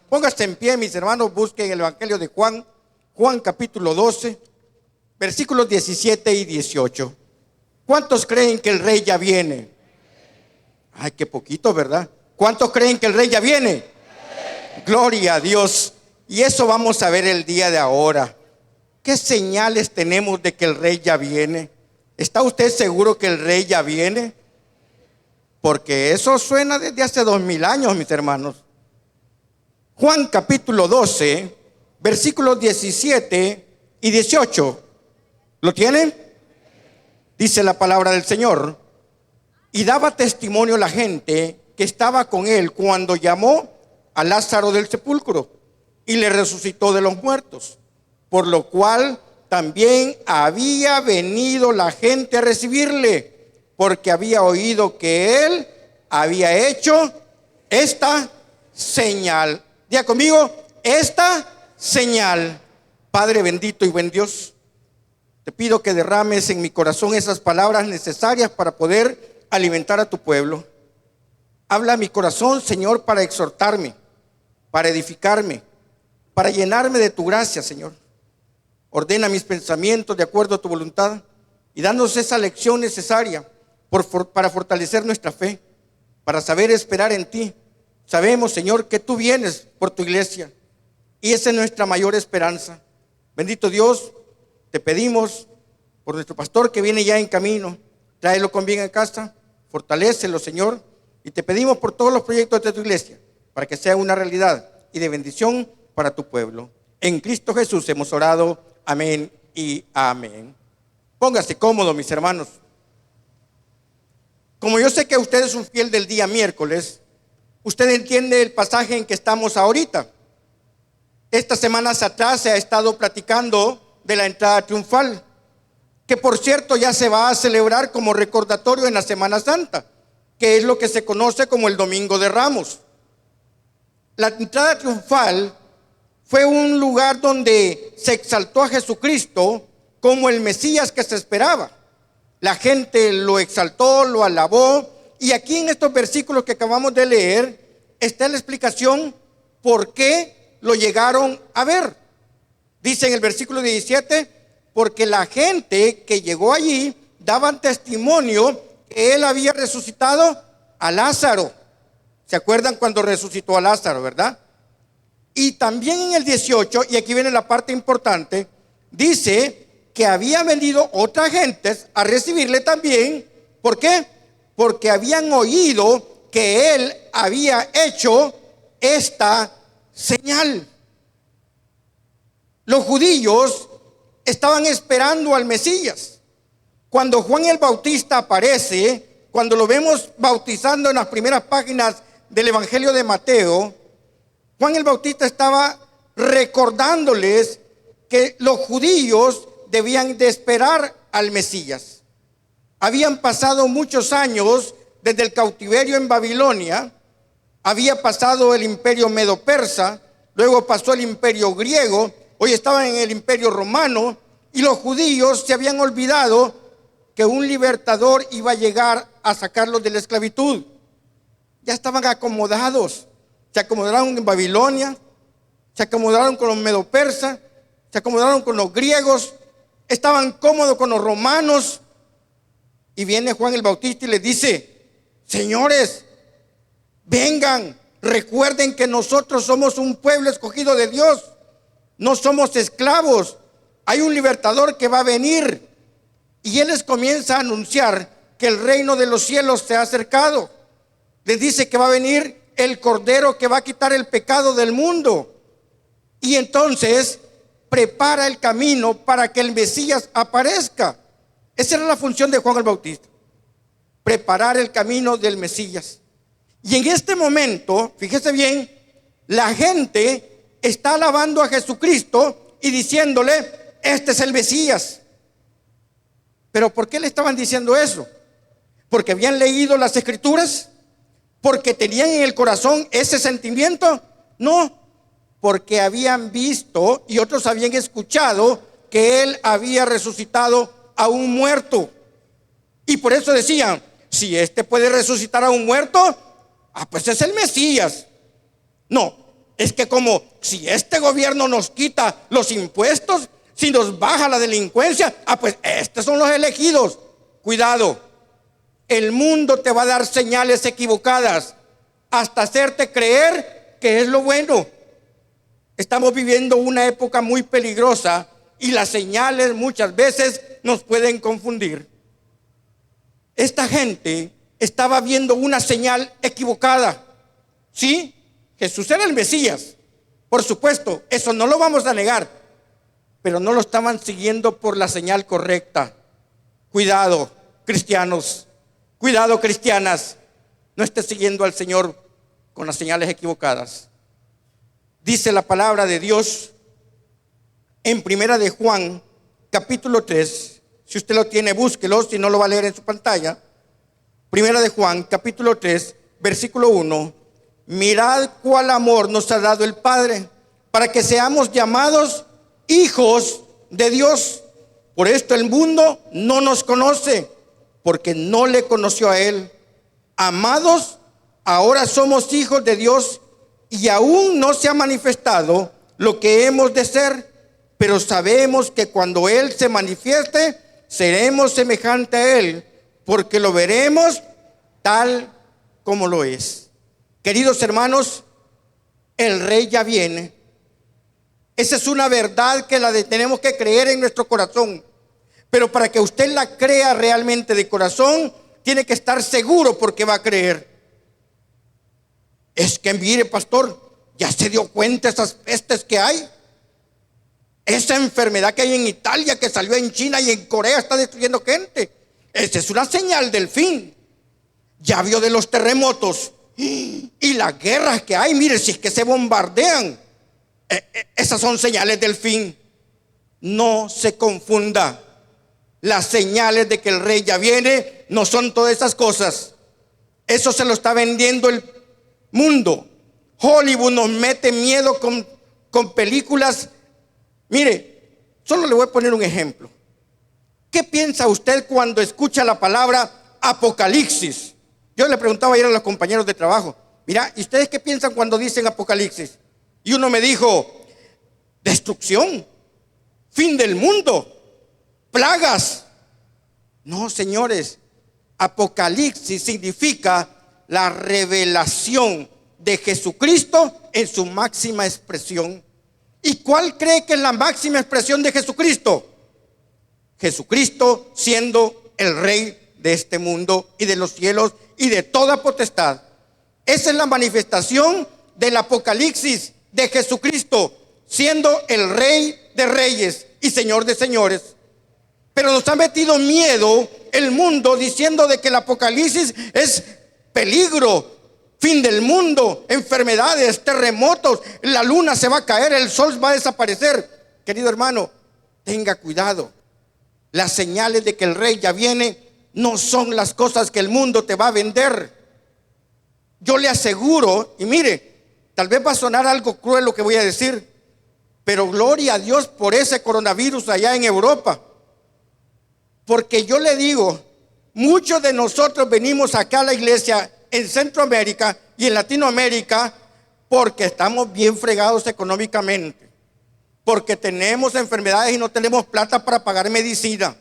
Póngase en pie, mis hermanos, busquen el Evangelio de Juan, Juan capítulo 12, versículos 17 y 18. ¿Cuántos creen que el Rey ya viene? Ay, qué poquito, ¿verdad? ¿Cuántos creen que el Rey ya viene? Gloria a Dios. Y eso vamos a ver el día de ahora. ¿Qué señales tenemos de que el Rey ya viene? ¿Está usted seguro que el Rey ya viene? Porque eso suena desde hace 2000 años, mis hermanos. Juan capítulo 12, versículos 17 y 18. ¿Lo tienen? Dice la palabra del Señor. Y daba testimonio la gente que estaba con él cuando llamó a Lázaro del sepulcro y le resucitó de los muertos. Por lo cual también había venido la gente a recibirle, porque había oído que él había hecho esta señal. Diga conmigo, esta señal. Padre bendito y buen Dios, te pido que derrames en mi corazón esas palabras necesarias para poder alimentar a tu pueblo. Habla a mi corazón, Señor, para exhortarme, para edificarme, para llenarme de tu gracia, Señor. Ordena mis pensamientos de acuerdo a tu voluntad y danos esa lección necesaria para fortalecer nuestra fe, para saber esperar en ti. Sabemos, Señor, que tú vienes por tu iglesia y esa es nuestra mayor esperanza. Bendito Dios, te pedimos por nuestro pastor que viene ya en camino. Tráelo con bien a casa, fortalécelo, Señor, y te pedimos por todos los proyectos de tu iglesia para que sea una realidad y de bendición para tu pueblo. En Cristo Jesús hemos orado. Amén y amén. Póngase cómodo, mis hermanos. Como yo sé que usted es un fiel del día miércoles, usted entiende el pasaje en que estamos ahorita. Estas semanas atrás se ha estado platicando de la entrada triunfal, que por cierto ya se va a celebrar como recordatorio en la Semana Santa, que es lo que se conoce como el Domingo de Ramos. La entrada triunfal fue un lugar donde se exaltó a Jesucristo como el Mesías que se esperaba. La gente lo exaltó, lo alabó, y aquí en estos versículos que acabamos de leer está la explicación por qué lo llegaron a ver. Dice en el versículo 17, porque la gente que llegó allí daban testimonio que él había resucitado a Lázaro. ¿Se acuerdan cuando resucitó a Lázaro, verdad? Y también en el 18, y aquí viene la parte importante, dice que había venido otras gentes a recibirle también. ¿Por qué? Porque habían oído que él había hecho esta señal. Los judíos estaban esperando al Mesías. Cuando Juan el Bautista aparece, cuando lo vemos bautizando en las primeras páginas del Evangelio de Mateo, Juan el Bautista estaba recordándoles que los judíos debían de esperar al Mesías. Habían pasado muchos años desde el cautiverio en Babilonia, había pasado el imperio medo-persa, luego pasó el imperio griego, hoy estaban en el imperio romano, y los judíos se habían olvidado que un libertador iba a llegar a sacarlos de la esclavitud. Ya estaban acomodados. Se acomodaron en Babilonia, se acomodaron con los medo-persas, se acomodaron con los griegos, estaban cómodos con los romanos. Y viene Juan el Bautista y les dice: señores, vengan, recuerden que nosotros somos un pueblo escogido de Dios, no somos esclavos, hay un libertador que va a venir. Y él les comienza a anunciar que el reino de los cielos se ha acercado. Les dice que va a venir el Cordero que va a quitar el pecado del mundo. Y entonces prepara el camino para que el Mesías aparezca. Esa era la función de Juan el Bautista, preparar el camino del Mesías. Y en este momento, fíjese bien, la gente está alabando a Jesucristo y diciéndole: este es el Mesías. ¿Pero por qué le estaban diciendo eso? ¿Porque habían leído las Escrituras? ¿Porque tenían en el corazón ese sentimiento? No, porque habían visto y otros habían escuchado que él había resucitado a un muerto. Y por eso decían: si este puede resucitar a un muerto, pues es el Mesías. No, Es que como si este gobierno nos quita los impuestos, si nos baja la delincuencia, pues estos son los elegidos. Cuidado, el mundo te va a dar señales equivocadas hasta hacerte creer que es lo bueno. Estamos viviendo una época muy peligrosa y las señales muchas veces nos pueden confundir. Esta gente estaba viendo una señal equivocada. Sí, Jesús era el Mesías, por supuesto, eso no lo vamos a negar, pero no lo estaban siguiendo por la señal correcta. Cuidado, cristianos, cuidado, cristianas, no estés siguiendo al Señor con las señales equivocadas. Dice la palabra de Dios en Primera de Juan, capítulo 3. Si usted lo tiene, búsquelo, si no lo va a leer en su pantalla. Primera de Juan, capítulo 3, versículo 1. Mirad cuál amor nos ha dado el Padre, para que seamos llamados hijos de Dios. Por esto el mundo no nos conoce, porque no le conoció a Él. Amados, ahora somos hijos de Dios, y aún no se ha manifestado lo que hemos de ser, pero sabemos que cuando Él se manifieste, seremos semejantes a Él, porque lo veremos tal como lo es. Queridos hermanos, el Rey ya viene. Esa es una verdad que tenemos que creer en nuestro corazón. Pero para que usted la crea realmente de corazón, tiene que estar seguro porque va a creer. Es que mire, pastor, ya se dio cuenta esas pestes que hay. Esa enfermedad que hay en Italia, que salió en China y en Corea, está destruyendo gente. Esa es una señal del fin. Ya vio de los terremotos y las guerras que hay. Mire, si es que se bombardean, esas son señales del fin. No se confunda. Las señales de que el Rey ya viene no son todas esas cosas. Eso se lo está vendiendo el mundo. Hollywood nos mete miedo con películas. Mire, solo le voy a poner un ejemplo. ¿Qué piensa usted cuando escucha la palabra Apocalipsis? Yo le preguntaba ayer a los compañeros de trabajo, mira, ¿y ustedes qué piensan cuando dicen Apocalipsis? Y uno me dijo, destrucción, fin del mundo, plagas. No, señores, Apocalipsis significa la revelación de Jesucristo en su máxima expresión. ¿Y cuál cree que es la máxima expresión de Jesucristo? Jesucristo siendo el Rey de este mundo y de los cielos y de toda potestad. Esa es la manifestación del Apocalipsis de Jesucristo, siendo el Rey de reyes y Señor de señores. Pero nos ha metido miedo el mundo diciendo de que el Apocalipsis es peligro, fin del mundo, enfermedades, terremotos, la luna se va a caer, el sol va a desaparecer. Querido hermano, tenga cuidado. Las señales de que el Rey ya viene no son las cosas que el mundo te va a vender. Yo le aseguro, y mire, tal vez va a sonar algo cruel lo que voy a decir, pero gloria a Dios por ese coronavirus allá en Europa. Porque yo le digo, muchos de nosotros venimos acá a la iglesia en Centroamérica y en Latinoamérica porque estamos bien fregados económicamente, porque tenemos enfermedades y no tenemos plata para pagar medicina.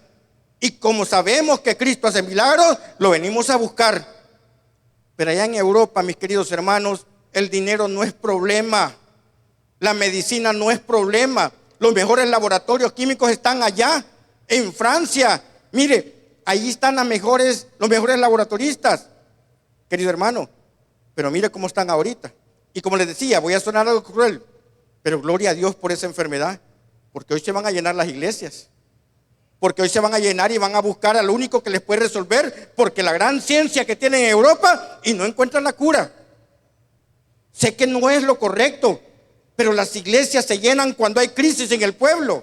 Y como sabemos que Cristo hace milagros, lo venimos a buscar. Pero allá en Europa, mis queridos hermanos, el dinero no es problema, la medicina no es problema. Los mejores laboratorios químicos están allá en Francia. Mire, ahí están los mejores laboratoristas, querido hermano. Pero mire cómo están ahorita. Y como les decía, voy a sonar algo cruel, pero gloria a Dios por esa enfermedad, porque hoy se van a llenar las iglesias, porque hoy se van a llenar y van a buscar al único que les puede resolver, porque la gran ciencia que tienen en Europa y no encuentran la cura. Sé que no es lo correcto, pero las iglesias se llenan cuando hay crisis en el pueblo.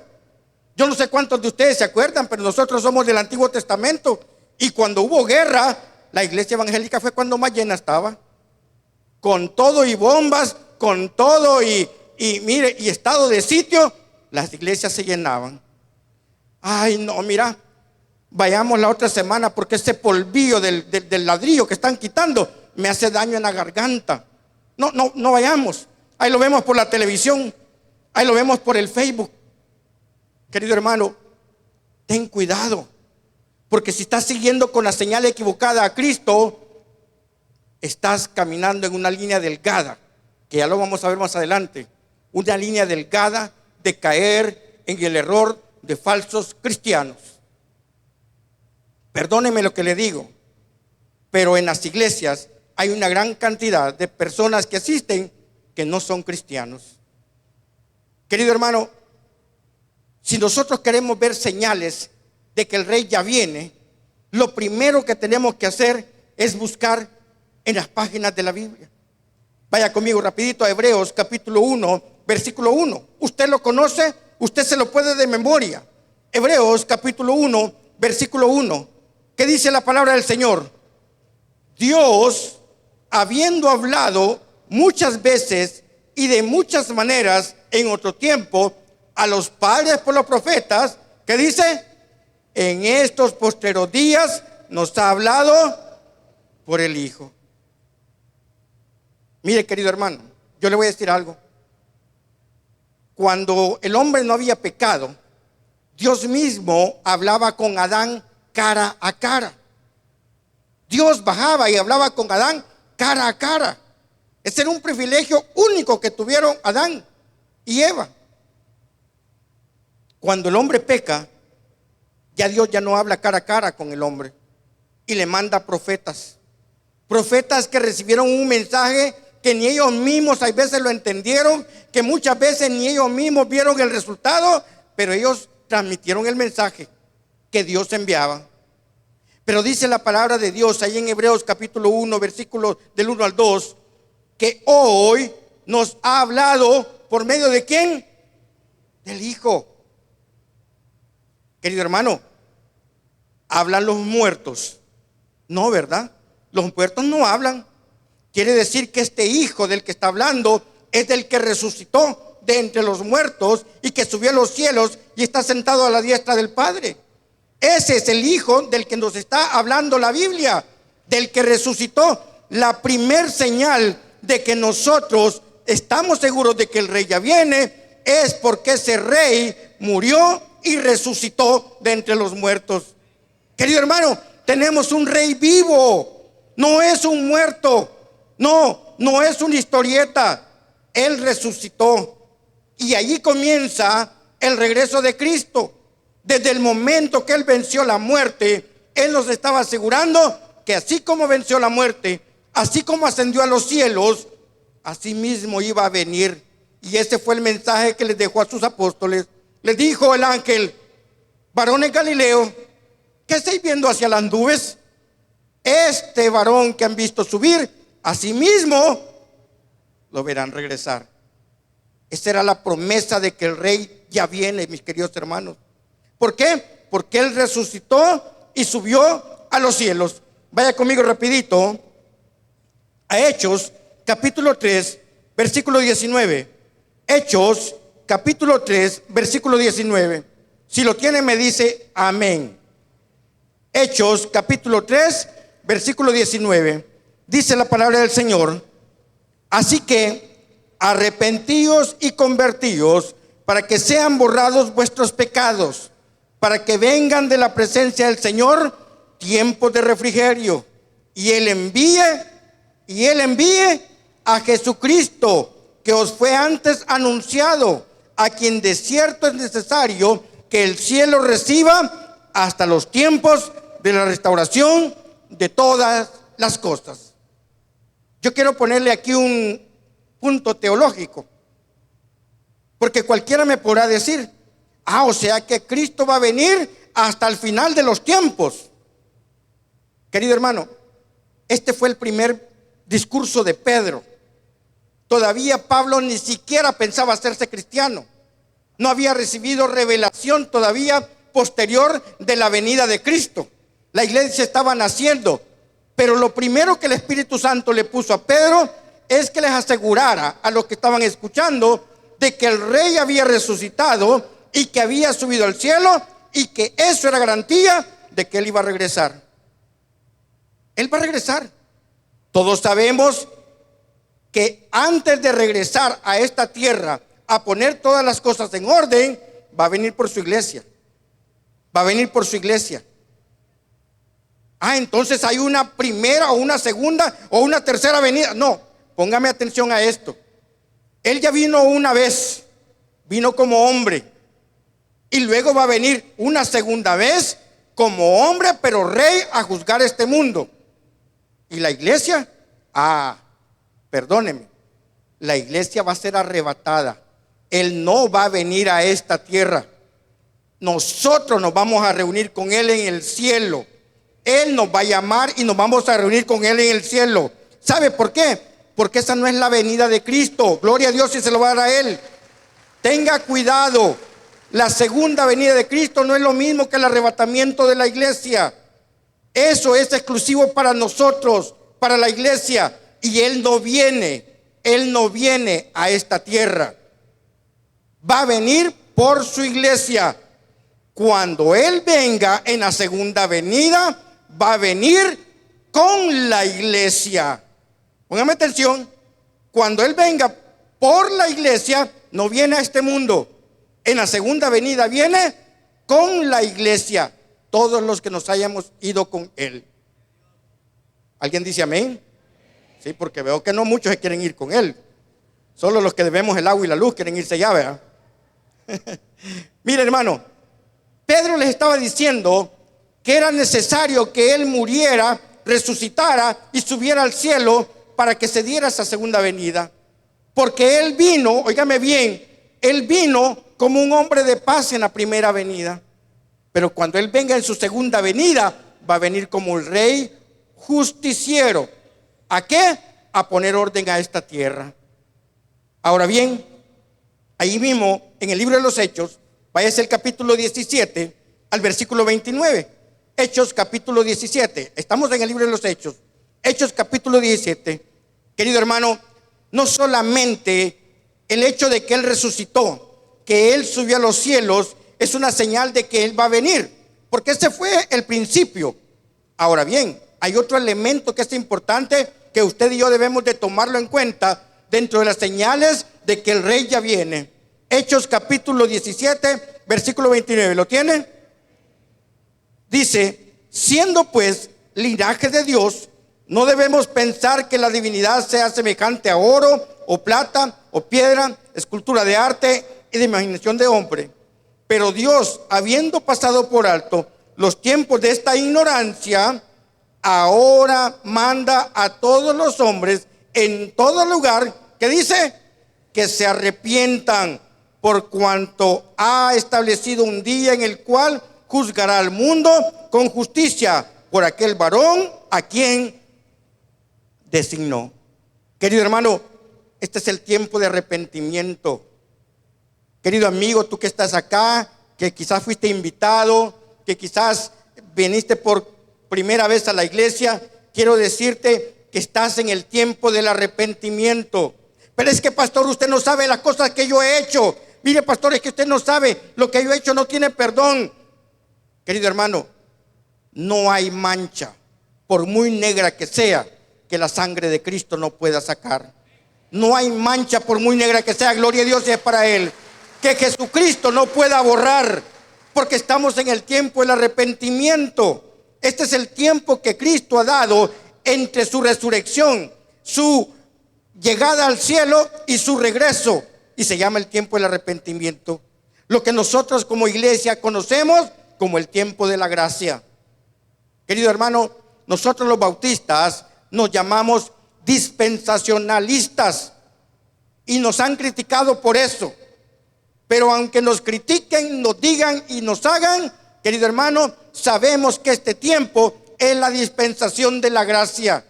Yo no sé cuántos de ustedes se acuerdan, pero nosotros somos del Antiguo Testamento, y cuando hubo guerra, la iglesia evangélica fue cuando más llena estaba, con todo y bombas, con todo y mire, y estado de sitio, las iglesias se llenaban. Ay, no, mira, vayamos la otra semana porque ese polvillo del ladrillo que están quitando me hace daño en la garganta. No vayamos. ahí lo vemos por la televisión, ahí lo vemos por el Facebook. Querido hermano, ten cuidado, porque si estás siguiendo con la señal equivocada a Cristo, estás caminando en una línea delgada, que ya lo vamos a ver más adelante, una línea delgada de caer en el error de falsos cristianos. Perdóneme lo que le digo, pero en las iglesias hay una gran cantidad de personas que asisten que no son cristianos. Querido hermano, si nosotros queremos ver señales de que el rey ya viene, lo primero que tenemos que hacer es buscar en las páginas de la Biblia. Vaya conmigo rapidito a Hebreos capítulo 1, versículo 1. Usted lo conoce, usted se lo puede de memoria. Hebreos capítulo 1, versículo 1. ¿Qué dice la palabra del Señor? Dios, habiendo hablado muchas veces y de muchas maneras en otro tiempo a los padres por los profetas, ¿qué dice? En estos postreros días nos ha hablado por el Hijo. Mire, querido hermano, yo le voy a decir algo. Cuando el hombre no había pecado, Dios mismo hablaba con Adán cara a cara. Dios bajaba y hablaba con Adán cara a cara. Ese era un privilegio único que tuvieron Adán y Eva. Cuando el hombre peca, ya Dios ya no habla cara a cara con el hombre y le manda profetas. Profetas que recibieron un mensaje que ni ellos mismos a veces lo entendieron, que muchas veces ni ellos mismos vieron el resultado, pero ellos transmitieron el mensaje que Dios enviaba. Pero dice la palabra de Dios ahí en Hebreos capítulo 1, versículos del 1 al 2, que hoy nos ha hablado por medio de ¿quién? Del Hijo. Querido hermano, ¿hablan los muertos? No, ¿verdad? Los muertos no hablan. Quiere decir que este Hijo del que está hablando es del que resucitó de entre los muertos y que subió a los cielos y está sentado a la diestra del Padre. Ese es el Hijo del que nos está hablando la Biblia, del que resucitó. La primer señal de que nosotros estamos seguros de que el rey ya viene es porque ese rey murió y resucitó de entre los muertos. Querido hermano, tenemos un rey vivo, no es un muerto. No es una historieta. Él resucitó. Y allí comienza el regreso de Cristo. Desde el momento que Él venció la muerte, Él nos estaba asegurando que así como venció la muerte, así como ascendió a los cielos, así mismo iba a venir. Y ese fue el mensaje que les dejó a sus apóstoles. Les dijo el ángel: varones Galileo, ¿qué estáis viendo hacia las nubes? Este varón que han visto subir, asimismo lo verán regresar. Esa era la promesa de que el rey ya viene, mis queridos hermanos. ¿Por qué? Porque Él resucitó y subió a los cielos. Vaya conmigo rapidito a Hechos capítulo 3, versículo 19. Hechos capítulo 3, versículo 19. Si lo tiene me dice amén. Hechos capítulo 3, versículo 19. Dice la palabra del Señor: así que arrepentíos y convertíos para que sean borrados vuestros pecados, para que vengan de la presencia del Señor tiempos de refrigerio, y Él envíe a Jesucristo, que os fue antes anunciado, a quien de cierto es necesario que el cielo reciba hasta los tiempos de la restauración de todas las cosas. Yo quiero ponerle aquí un punto teológico, porque cualquiera me podrá decir: o sea que Cristo va a venir hasta el final de los tiempos. Querido hermano, este fue el primer discurso de Pedro. Todavía Pablo ni siquiera pensaba hacerse cristiano. No había recibido revelación todavía posterior de la venida de Cristo. La iglesia estaba naciendo. Pero lo primero que el Espíritu Santo le puso a Pedro es que les asegurara a los que estaban escuchando de que el rey había resucitado y que había subido al cielo y que eso era garantía de que Él iba a regresar. Él va a regresar. Todos sabemos que antes de regresar a esta tierra a poner todas las cosas en orden, va a venir por su iglesia. Va a venir por su iglesia. Entonces hay una primera o una segunda o una tercera venida. No, póngame atención a esto. Él ya vino una vez, vino como hombre, y luego va a venir una segunda vez como hombre, pero rey, a juzgar este mundo. Y la iglesia, perdóneme, la iglesia va a ser arrebatada. Él no va a venir a esta tierra. Nosotros nos vamos a reunir con Él en el cielo. Él nos va a llamar y nos vamos a reunir con Él en el cielo. ¿Sabe por qué? Porque esa no es la venida de Cristo. Gloria a Dios, y se lo va a dar a Él. Tenga cuidado. La segunda venida de Cristo no es lo mismo que el arrebatamiento de la iglesia. Eso es exclusivo para nosotros, para la iglesia. Y Él no viene a esta tierra. Va a venir por su iglesia. Cuando Él venga en la segunda venida, va a venir con la iglesia. Póngame atención. Cuando Él venga por la iglesia, no viene a este mundo. En la segunda venida viene con la iglesia. Todos los que nos hayamos ido con Él. ¿Alguien dice amén? Sí, porque veo que no muchos se quieren ir con Él. Solo los que debemos el agua y la luz quieren irse ya, ¿verdad? Mire, hermano, Pedro les estaba diciendo que era necesario que Él muriera, resucitara y subiera al cielo para que se diera esa segunda venida. Porque Él vino, óigame bien, Él vino como un hombre de paz en la primera venida. Pero cuando Él venga en su segunda venida, va a venir como el rey justiciero. ¿A qué? A poner orden a esta tierra. Ahora bien, ahí mismo en el libro de los Hechos, váyase el capítulo 17 al versículo 29. Hechos capítulo 17. Estamos en el libro de los Hechos. Hechos capítulo 17. Querido hermano, no solamente el hecho de que Él resucitó, que Él subió a los cielos, es una señal de que Él va a venir, porque ese fue el principio. Ahora bien, hay otro elemento que es importante, que usted y yo debemos de tomarlo en cuenta dentro de las señales de que el rey ya viene. Hechos capítulo 17, versículo 29, ¿lo tiene? Dice: siendo pues linaje de Dios, no debemos pensar que la divinidad sea semejante a oro o plata o piedra, escultura de arte y de imaginación de hombre. Pero Dios, habiendo pasado por alto los tiempos de esta ignorancia, ahora manda a todos los hombres en todo lugar, ¿qué dice? Que se arrepientan, por cuanto ha establecido un día en el cual juzgará al mundo con justicia por aquel varón a quien designó. Querido hermano, este es el tiempo de arrepentimiento. Querido amigo, tú que estás acá, que quizás fuiste invitado, que quizás viniste por primera vez a la iglesia, quiero decirte que estás en el tiempo del arrepentimiento. Pero es que, pastor, usted no sabe las cosas que yo he hecho. Mire, pastor, es que usted no sabe lo que yo he hecho, no tiene perdón. Querido hermano, no hay mancha, por muy negra que sea, que la sangre de Cristo no pueda sacar. No hay mancha, por muy negra que sea, gloria a Dios, es para Él, que Jesucristo no pueda borrar, porque estamos en el tiempo del arrepentimiento. Este es el tiempo que Cristo ha dado entre su resurrección, su llegada al cielo y su regreso, y se llama el tiempo del arrepentimiento. Lo que nosotros como iglesia conocemos como el tiempo de la gracia. Querido hermano, nosotros los bautistas nos llamamos dispensacionalistas y nos han criticado por eso. Pero aunque nos critiquen, nos digan y nos hagan, querido hermano, sabemos que este tiempo es la dispensación de la gracia.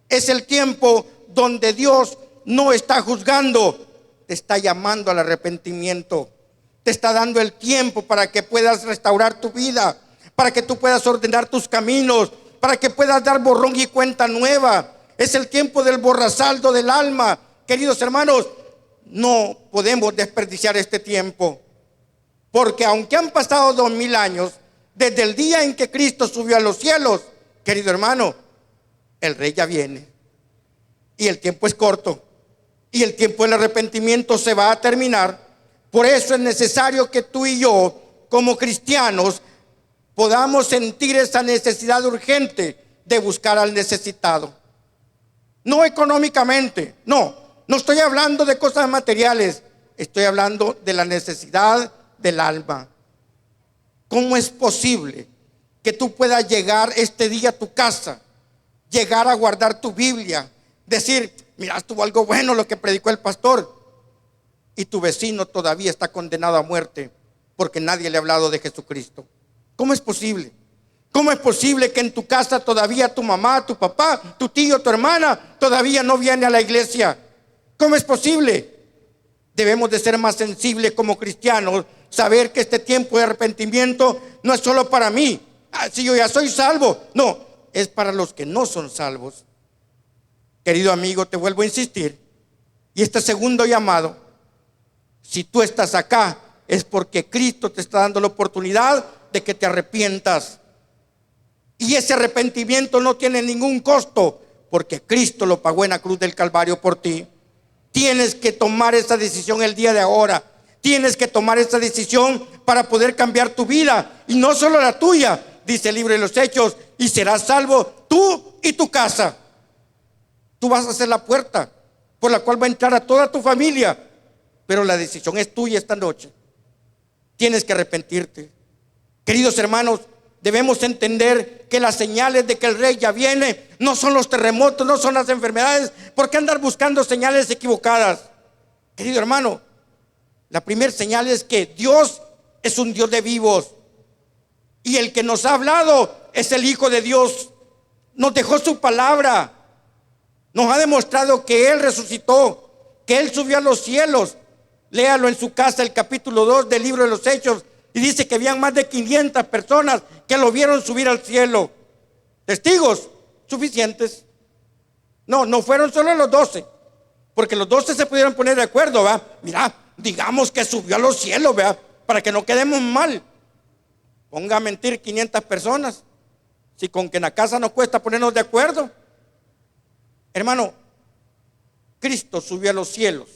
Es el tiempo donde Dios no está juzgando, te está llamando al arrepentimiento. Te está dando el tiempo para que puedas restaurar tu vida, para que tú puedas ordenar tus caminos, para que puedas dar borrón y cuenta nueva. Es el tiempo del borrasaldo del alma. Queridos hermanos, no podemos desperdiciar este tiempo, porque aunque han pasado 2000 años desde el día en que Cristo subió a los cielos, querido hermano, el rey ya viene y el tiempo es corto. y el tiempo del arrepentimiento se va a terminar. Por eso es necesario que tú y yo, como cristianos, podamos sentir esa necesidad urgente de buscar al necesitado. No económicamente, no estoy hablando de cosas materiales, estoy hablando de la necesidad del alma. ¿Cómo es posible que tú puedas llegar este día a tu casa, llegar a guardar tu Biblia, decir, mira, estuvo algo bueno lo que predicó el pastor, y tu vecino todavía está condenado a muerte porque nadie le ha hablado de Jesucristo? ¿Cómo es posible? ¿Cómo es posible que en tu casa todavía tu mamá, tu papá, tu tío, tu hermana todavía no viene a la iglesia? ¿Cómo es posible? Debemos de ser más sensibles como cristianos, saber que este tiempo de arrepentimiento no es solo para mí. Si yo ya soy salvo, no, es para los que no son salvos. Querido amigo, te vuelvo a insistir, y este segundo llamado, si tú estás acá, es porque Cristo te está dando la oportunidad de que te arrepientas. Y ese arrepentimiento no tiene ningún costo, porque Cristo lo pagó en la cruz del Calvario por ti. Tienes que tomar esa decisión el día de ahora. Tienes que tomar esa decisión para poder cambiar tu vida, y no solo la tuya. Dice el libro de los Hechos, y serás salvo tú y tu casa. Tú vas a ser la puerta por la cual va a entrar a toda tu familia, pero la decisión es tuya esta noche. Tienes que arrepentirte. Queridos hermanos, debemos entender que las señales de que el Rey ya viene no son los terremotos, no son las enfermedades. ¿Por qué andar buscando señales equivocadas? Querido hermano, la primera señal es que Dios es un Dios de vivos, y el que nos ha hablado es el Hijo de Dios. Nos dejó su palabra, nos ha demostrado que Él resucitó, que Él subió a los cielos. Léalo en su casa, el capítulo 2 del libro de los Hechos, y dice que habían más de 500 personas que lo vieron subir al cielo. Testigos suficientes. No fueron solo los 12, porque los 12 se pudieron poner de acuerdo, ¿verdad? Mira, digamos que subió a los cielos, ¿verdad? Para que no quedemos mal. Ponga a mentir 500 personas, si con que en la casa nos cuesta ponernos de acuerdo. Hermano, Cristo subió a los cielos,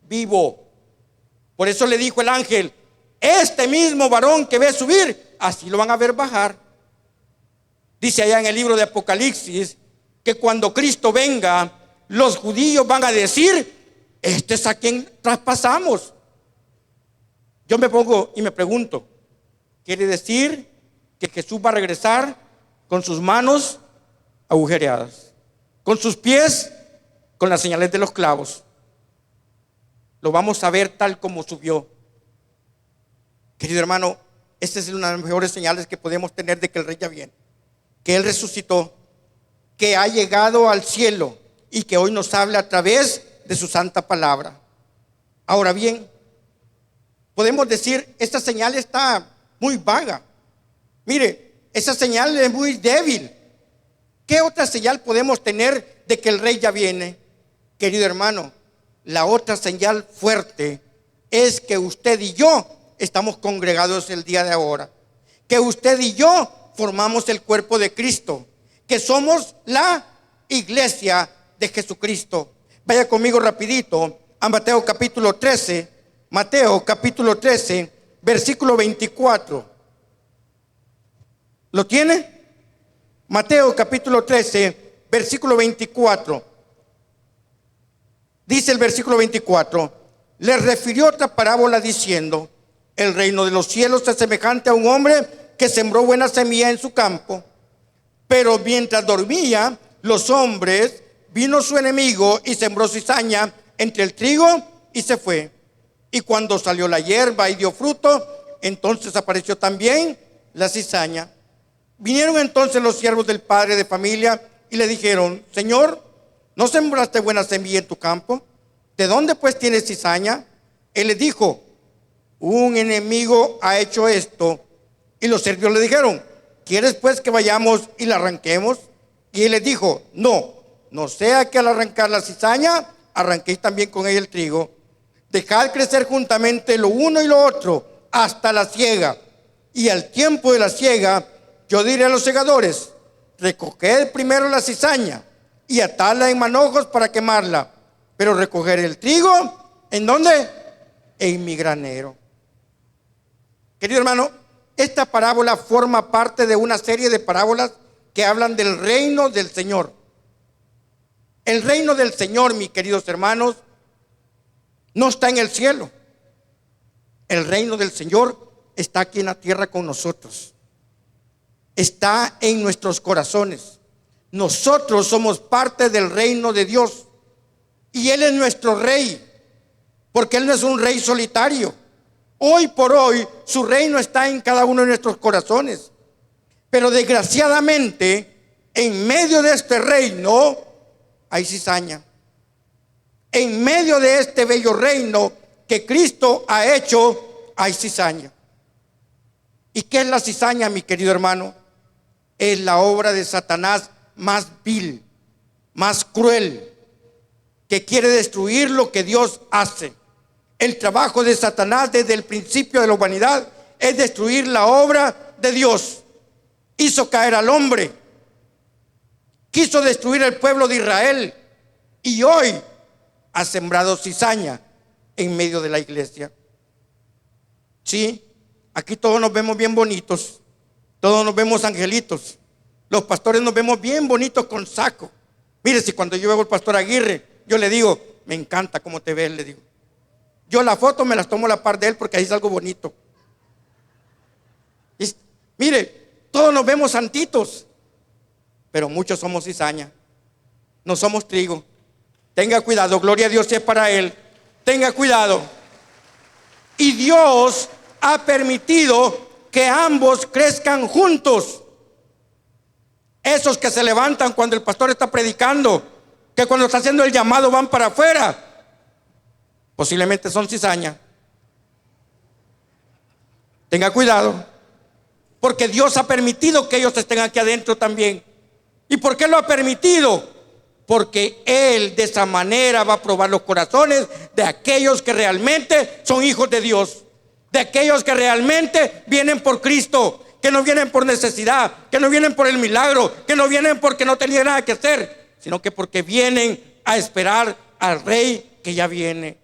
vivo. Por eso le dijo el ángel, este mismo varón que ve subir, así lo van a ver bajar. Dice allá en el libro de Apocalipsis, que cuando Cristo venga, los judíos van a decir, este es a quien traspasamos. Yo me pongo y me pregunto, ¿quiere decir que Jesús va a regresar con sus manos agujereadas, con sus pies con las señales de los clavos? Lo vamos a ver tal como subió. Querido hermano, esta es una de las mejores señales que podemos tener de que el Rey ya viene, que Él resucitó, que ha llegado al cielo y que hoy nos habla a través de su santa palabra. Ahora bien, podemos decir, esta señal está muy vaga. Mire, esa señal es muy débil. ¿Qué otra señal podemos tener de que el Rey ya viene? Querido hermano, la otra señal fuerte es que usted y yo estamos congregados el día de ahora, que usted y yo formamos el cuerpo de Cristo, que somos la iglesia de Jesucristo. Vaya conmigo rapidito a Mateo capítulo 13, Mateo capítulo 13, versículo 24. ¿Lo tiene? Mateo capítulo 13, versículo 24. Dice el versículo 24, le refirió otra parábola diciendo, el reino de los cielos es semejante a un hombre que sembró buena semilla en su campo, pero mientras dormía los hombres, vino su enemigo y sembró cizaña entre el trigo y se fue. Y cuando salió la hierba y dio fruto, entonces apareció también la cizaña. Vinieron entonces los siervos del padre de familia y le dijeron, Señor, ¿no sembraste buena semilla en tu campo? ¿De dónde pues tienes cizaña? Él les dijo, un enemigo ha hecho esto. Y los siervos le dijeron, ¿quieres pues que vayamos y la arranquemos? Y él les dijo, no sea que al arrancar la cizaña, arranquéis también con ella el trigo. Dejad crecer juntamente lo uno y lo otro hasta la siega. Y al tiempo de la siega, yo diré a los segadores, recoged primero la cizaña y atadla en manojos para quemarla, pero recoger el trigo, ¿en dónde? En mi granero. Querido hermano, esta parábola forma parte de una serie de parábolas que hablan del reino del Señor. El reino del Señor, mis queridos hermanos, no está en el cielo. El reino del Señor está aquí en la tierra con nosotros. Está en nuestros corazones. Nosotros somos parte del reino de Dios. Y Él es nuestro rey, porque Él no es un rey solitario. Hoy por hoy su reino está en cada uno de nuestros corazones. Pero desgraciadamente, en medio de este reino hay cizaña. En medio de este bello reino que Cristo ha hecho, hay cizaña. ¿Y qué es la cizaña, mi querido hermano? Es la obra de Satanás más vil, más cruel, que quiere destruir lo que Dios hace. El trabajo de Satanás desde el principio de la humanidad es destruir la obra de Dios. Hizo caer al hombre, quiso destruir el pueblo de Israel y hoy ha sembrado cizaña en medio de la iglesia. Sí, aquí todos nos vemos bien bonitos, todos nos vemos angelitos. Los pastores nos vemos bien bonitos con saco. Mire, si cuando yo veo al pastor Aguirre, yo le digo, me encanta cómo te ves, le digo. Yo la foto me las tomo a la par de él porque ahí es algo bonito. Y, mire, todos nos vemos santitos, pero muchos somos cizaña. No somos trigo. Tenga cuidado, gloria a Dios si es para Él. Tenga cuidado. Y Dios ha permitido que ambos crezcan juntos. Esos que se levantan cuando el pastor está predicando, que cuando está haciendo el llamado van para afuera, posiblemente son cizaña. Tenga cuidado, porque Dios ha permitido que ellos estén aquí adentro también. ¿Y por qué lo ha permitido? Porque Él de esa manera va a probar los corazones de aquellos que realmente son hijos de Dios, de aquellos que realmente vienen por Cristo, que no vienen por necesidad, que no vienen por el milagro, que no vienen porque no tenían nada que hacer, sino que porque vienen a esperar al Rey que ya viene.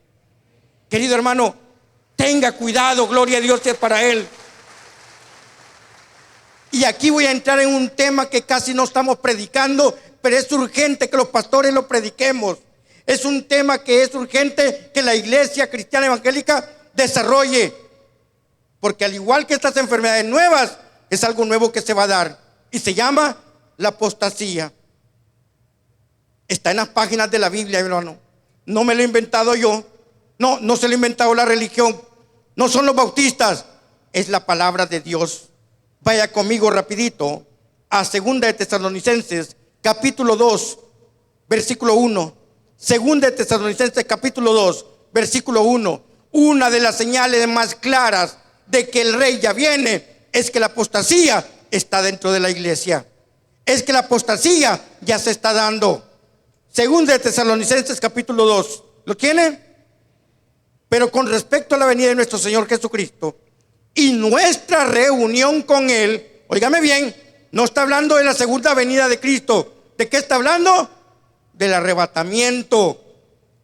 Querido hermano, tenga cuidado, gloria a Dios es para Él. Y aquí voy a entrar en un tema que casi no estamos predicando, pero es urgente que los pastores lo prediquemos. Es un tema que es urgente que la iglesia cristiana evangélica desarrolle, porque al igual que estas enfermedades nuevas, es algo nuevo que se va a dar y se llama la apostasía. Está en las páginas de la Biblia, hermano. No me lo he inventado yo. No se lo ha inventado la religión. No son los bautistas. Es la palabra de Dios. Vaya conmigo rapidito a 2 de Tesalonicenses capítulo 2 versículo 1. 2 de Tesalonicenses capítulo 2 versículo 1. Una de las señales más claras de que el Rey ya viene es que la apostasía está dentro de la iglesia. Es que la apostasía ya se está dando. 2 de Tesalonicenses capítulo 2. ¿Lo tiene? Pero con respecto a la venida de nuestro Señor Jesucristo y nuestra reunión con Él, óigame bien, no está hablando de la segunda venida de Cristo. ¿De qué está hablando? Del arrebatamiento,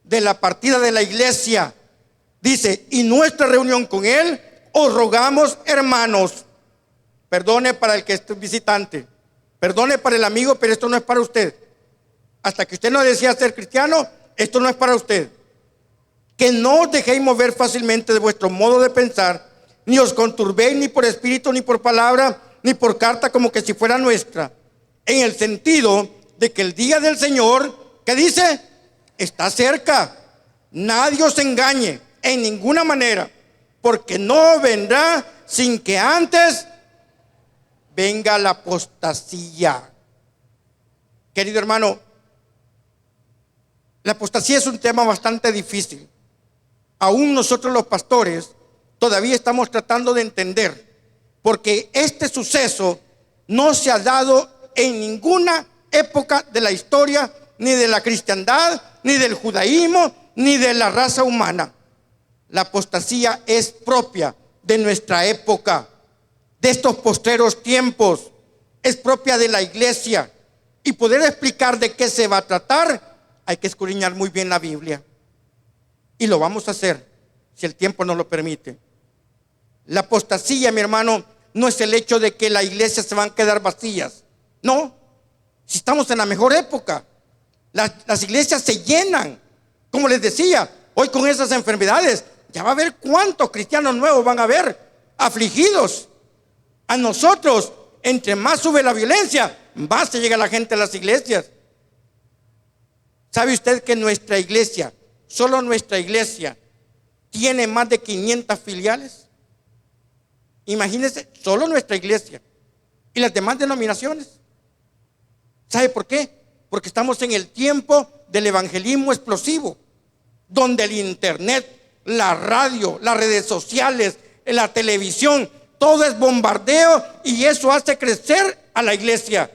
de la partida de la iglesia. Dice, y nuestra reunión con Él, os rogamos, hermanos. Perdone para el que es visitante, perdone para el amigo, pero esto no es para usted. Hasta que usted no decida ser cristiano, esto no es para usted. Que no os dejéis mover fácilmente de vuestro modo de pensar, ni os conturbéis ni por espíritu, ni por palabra, ni por carta, como que si fuera nuestra, en el sentido de que el día del Señor, ¿qué dice? Está cerca. Nadie os engañe en ninguna manera, porque no vendrá sin que antes venga la apostasía. Querido hermano, la apostasía es un tema bastante difícil. Aún nosotros los pastores todavía estamos tratando de entender, porque este suceso no se ha dado en ninguna época de la historia, ni de la cristiandad, ni del judaísmo, ni de la raza humana. La apostasía es propia de nuestra época, de estos postreros tiempos, es propia de la iglesia. Y poder explicar de qué se va a tratar, hay que escudriñar muy bien la Biblia. Y lo vamos a hacer si el tiempo nos lo permite. La apostasía, mi hermano, no es el hecho de que la iglesia se van a quedar vacías. No, si estamos en la mejor época, las iglesias se llenan. Como les decía, hoy con esas enfermedades, ya va a ver cuántos cristianos nuevos van a haber afligidos. A nosotros, entre más sube la violencia, más se llega la gente a las iglesias. ¿Sabe usted que nuestra iglesia, solo nuestra iglesia, tiene más de 500 filiales? Imagínense, solo nuestra iglesia y las demás denominaciones. ¿Sabe por qué? Porque estamos en el tiempo del evangelismo explosivo, donde el internet, la radio, las redes sociales, la televisión, todo es bombardeo, y eso hace crecer a la iglesia.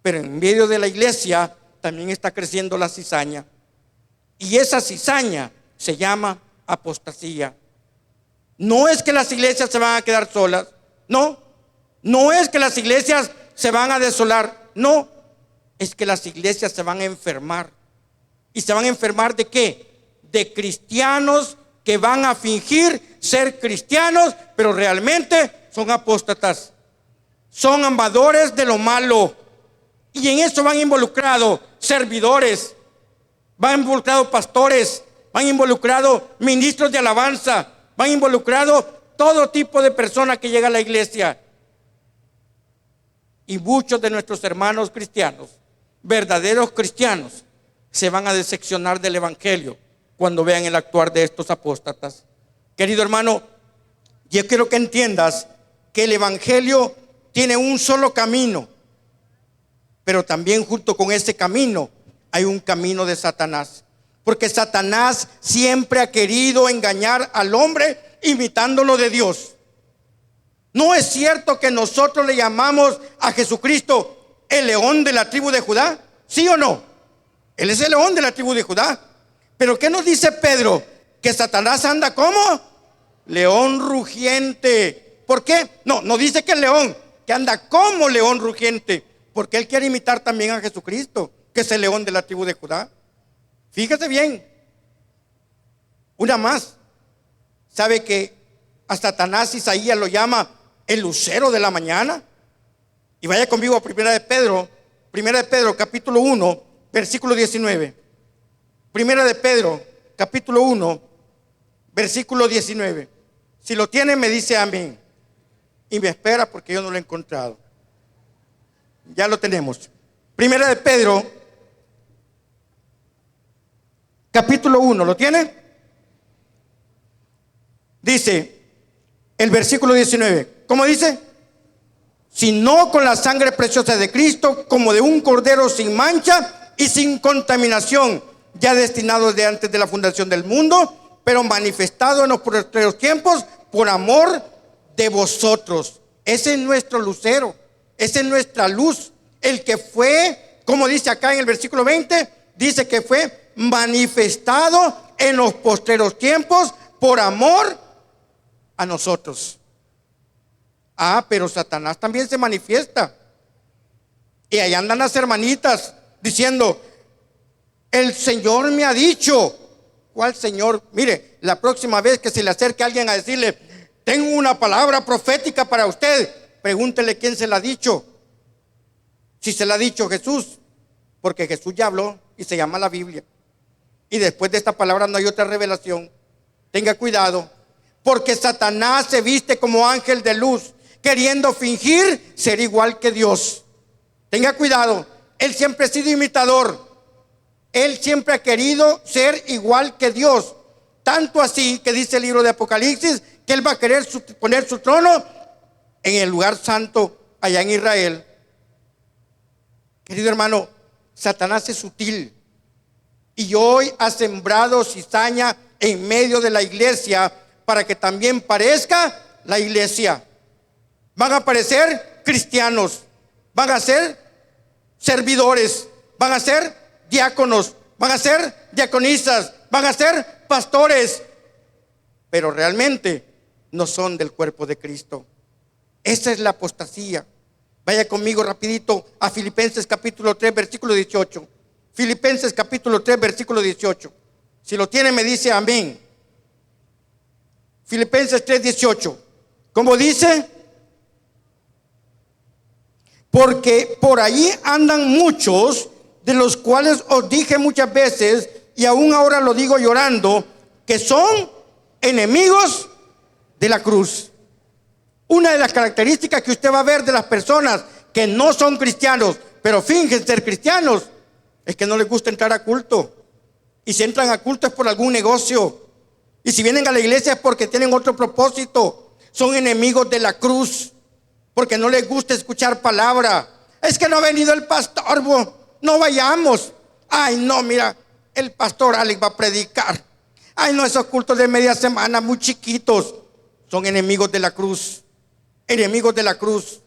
Pero en medio de la iglesia también está creciendo la cizaña, y esa cizaña se llama apostasía. No es que las iglesias se van a quedar solas, no es que las iglesias se van a desolar, no, es que las iglesias se van a enfermar. ¿Y se van a enfermar de qué? De cristianos que van a fingir ser cristianos, pero realmente son apóstatas, son amadores de lo malo. Y en eso van involucrados servidores, van involucrados pastores, van involucrados ministros de alabanza, van involucrados todo tipo de personas que llegan a la iglesia. Y muchos de nuestros hermanos cristianos, verdaderos cristianos, se van a decepcionar del evangelio cuando vean el actuar de estos apóstatas. Querido hermano, yo quiero que entiendas que el evangelio tiene un solo camino, pero también junto con ese camino hay un camino de Satanás, porque Satanás siempre ha querido engañar al hombre imitándolo de Dios. ¿No es cierto que nosotros le llamamos a Jesucristo el león de la tribu de Judá? ¿Sí o no? Él es el león de la tribu de Judá. Pero ¿qué nos dice Pedro? Que Satanás anda como león rugiente. ¿Por qué? No dice que el león, que anda como león rugiente, porque él quiere imitar también a Jesucristo, que es el león de la tribu de Judá. Fíjese bien. Una más. ¿Sabe que a Satanás Isaías lo llama el lucero de la mañana? Y vaya conmigo a Primera de Pedro capítulo 1, versículo 19. Primera de Pedro capítulo 1, versículo 19. Si lo tiene, me dice amén. Y me espera porque yo no lo he encontrado. Ya lo tenemos. Primera de Pedro capítulo 1, ¿lo tiene? Dice el versículo 19, ¿cómo dice? Sino con la sangre preciosa de Cristo, como de un cordero sin mancha y sin contaminación, ya destinado desde antes de la fundación del mundo, pero manifestado en los postreros tiempos por amor de vosotros. Ese es nuestro lucero, esa es nuestra luz, el que fue, como dice acá en el versículo 20, dice que fue manifestado en los postreros tiempos por amor a nosotros. Pero Satanás también se manifiesta. Y ahí andan las hermanitas diciendo: el Señor me ha dicho. ¿Cuál Señor? Mire, la próxima vez que se le acerque a alguien a decirle: tengo una palabra profética para usted, pregúntele quién se la ha dicho. Si se la ha dicho Jesús, porque Jesús ya habló y se llama la Biblia. Y después de esta palabra no hay otra revelación. Tenga cuidado, porque Satanás se viste como ángel de luz, queriendo fingir ser igual que Dios. Tenga cuidado, él siempre ha sido imitador. Él siempre ha querido ser igual que Dios. Tanto así que dice el libro de Apocalipsis que él va a querer poner su trono en el lugar santo allá en Israel. Querido hermano, Satanás es sutil y hoy ha sembrado cizaña en medio de la iglesia para que también parezca la iglesia. Van a aparecer cristianos, van a ser servidores, van a ser diáconos, van a ser diaconisas, van a ser pastores, pero realmente no son del cuerpo de Cristo. Esa es la apostasía. Vaya conmigo rapidito a Filipenses capítulo 3, versículo 18. Filipenses capítulo 3, versículo 18. Si lo tiene, me dice amén. Filipenses 3, 18. ¿Cómo dice? Porque por ahí andan muchos, de los cuales os dije muchas veces, y aún ahora lo digo llorando, que son enemigos de la cruz. Una de las características que usted va a ver de las personas que no son cristianos, pero fingen ser cristianos, es que no les gusta entrar a culto. Y si entran a culto es por algún negocio. Y si vienen a la iglesia es porque tienen otro propósito. Son enemigos de la cruz, porque no les gusta escuchar palabra. Es que no ha venido el pastor, no vayamos. Ay, no, mira, el pastor Alex va a predicar. Ay, no, esos cultos de media semana muy chiquitos. Son enemigos de la cruz. Enemigos de la cruz.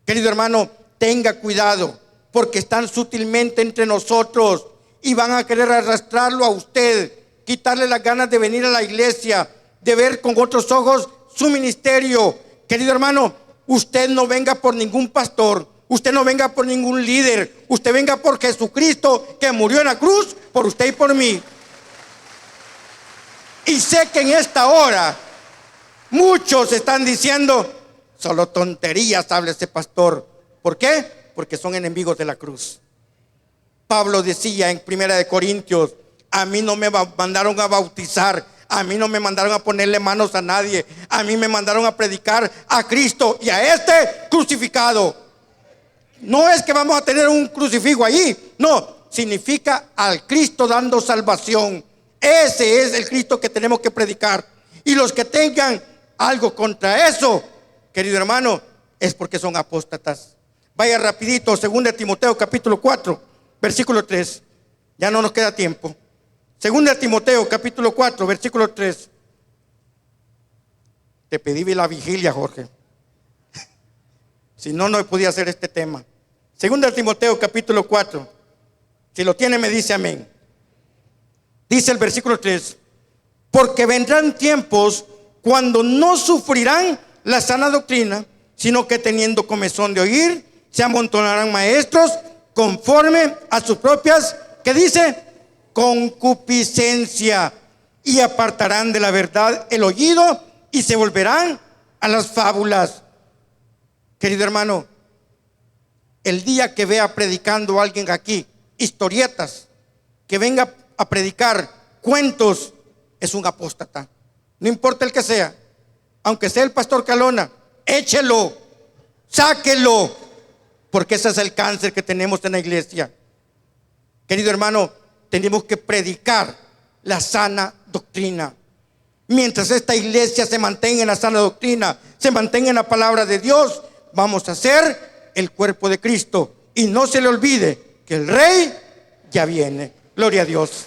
Querido hermano, tenga cuidado, porque están sutilmente entre nosotros y van a querer arrastrarlo a usted, quitarle las ganas de venir a la iglesia, de ver con otros ojos su ministerio. Querido hermano, usted no venga por ningún pastor, usted no venga por ningún líder, usted venga por Jesucristo, que murió en la cruz por usted y por mí. Y sé que en esta hora muchos están diciendo: solo tonterías habla ese pastor. ¿Por qué? Porque son enemigos de la cruz. Pablo decía en 1 Corintios: a mí no me mandaron a bautizar, a mí no me mandaron a ponerle manos a nadie, a mí me mandaron a predicar a Cristo y a este crucificado. No es que vamos a tener un crucifijo allí, no, significa al Cristo dando salvación. Ese es el Cristo que tenemos que predicar. Y los que tengan algo contra eso, querido hermano, es porque son apóstatas. Vaya rapidito, 2 Timoteo capítulo 4, versículo 3. Ya no nos queda tiempo. 2 Timoteo capítulo 4, versículo 3. Te pedí la vigilia, Jorge. Si no, no podía hacer este tema. 2 Timoteo capítulo 4. Si lo tiene, me dice amén. Dice el versículo 3: porque vendrán tiempos cuando no sufrirán la sana doctrina, sino que teniendo comezón de oír, se amontonarán maestros conforme a sus propias, ¿qué dice? Concupiscencia, y apartarán de la verdad el oído y se volverán a las fábulas. Querido hermano, el día que vea predicando a alguien aquí historietas, que venga a predicar cuentos, es un apóstata. No importa el que sea, aunque sea el pastor Calona, échelo, sáquelo, porque ese es el cáncer que tenemos en la iglesia. Querido hermano, tenemos que predicar la sana doctrina. Mientras esta iglesia se mantenga en la sana doctrina, se mantenga en la palabra de Dios, vamos a ser el cuerpo de Cristo. Y no se le olvide que el Rey ya viene. Gloria a Dios.